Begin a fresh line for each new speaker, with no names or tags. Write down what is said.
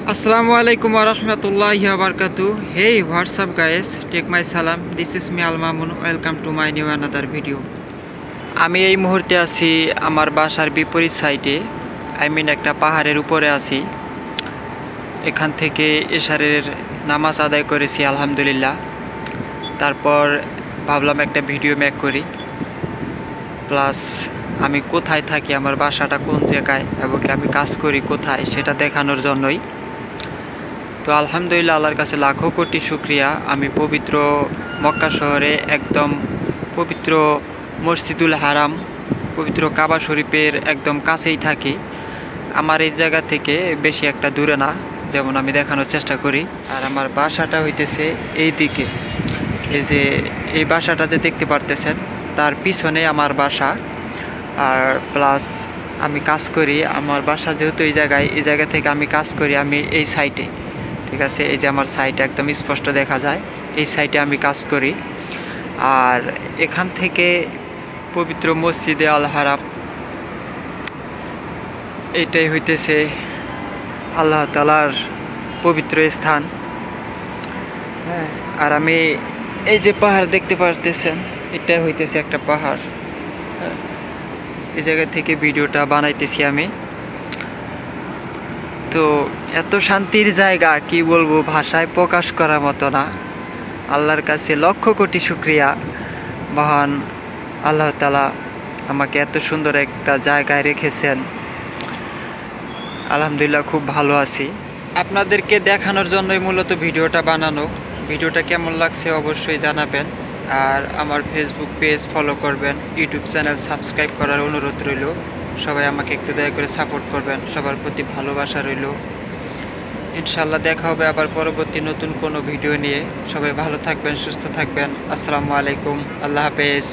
Assalamu alaikum warahmatullahi wabarakatuh. Hey, what's up guys? Take my salam. This is me Al Mamun. Welcome to my new another video. আমি এই মুহূর্তে আছি আমার বাসার বিপরীত সাইডে, একটা পাহাড়ের উপরে আছি। এখান থেকে এশারের নামাজ আদায় করেছি আলহামদুলিল্লাহ। তারপর ভাবলাম একটা ভিডিও মেক করি, প্লাস আমি কোথায় থাকি, আমার বাসাটা কোন জায়গায় এবং আমি কাজ করি কোথায় সেটা দেখানোর জন্যই। তো আলহামদুলিল্লাহ, আল্লাহর কাছে লাখো কোটি শুকরিয়া। আমি পবিত্র মক্কা শহরে একদম পবিত্র মসজিদুল হারাম, পবিত্র কাবা শরীফের একদম কাছেই থাকি। আমার এই জায়গা থেকে বেশি একটা দূরে না, যেমন আমি দেখানোর চেষ্টা করি। আর আমার বাসাটা হইতেছে এই দিকে, এই যে এই বাসাটা যে দেখতে পারতেছেন তার পিছনে আমার বাসা। আর প্লাস আমি কাজ করি, আমার বাসা যেহেতু এই জায়গা থেকে আমি কাজ করি, আমি এই সাইটে, ঠিক আছে, এই যে আমার সাইট একদম স্পষ্ট দেখা যায়, এই সাইটে আমি কাজ করি। আর এখান থেকে পবিত্র মসজিদে আল হারাম, এটাই হইতেছে আল্লাহ তাআলার পবিত্র স্থান। হ্যাঁ, আর আমি এই যে পাহাড় দেখতে পারতেছেন, এটা হইতেছে একটা পাহাড়। হ্যাঁ, এই জায়গা থেকে ভিডিওটা বানাইতেছি আমি। তো এত শান্তির জায়গা কি বলবো, ভাষায় প্রকাশ করার মতো না। আল্লাহর কাছে লক্ষ কোটি শুকরিয়া, মহান আল্লাহ তাআলা আমাকে এত সুন্দর একটা জায়গায় রেখেছেন। আলহামদুলিল্লাহ, খুব ভালো আছি। আপনাদেরকে দেখানোর জন্যই মূলত ভিডিওটা বানানো। ভিডিওটা কেমন লাগছে অবশ্যই জানাবেন। আর আমার ফেসবুক পেজ ফলো করবেন, ইউটিউব চ্যানেল সাবস্ক্রাইব করার অনুরোধ রইল। সবাই আমাকে একটু দয়া করে সাপোর্ট করবেন, সবার প্রতি ভালোবাসা রইল। ইনশাল্লাহ দেখা হবে আবার পরবর্তী নতুন কোনো ভিডিও নিয়ে। সবাই ভালো থাকবেন, সুস্থ থাকবেন। আসসালামু আলাইকুম, আল্লাহ হাফেজ।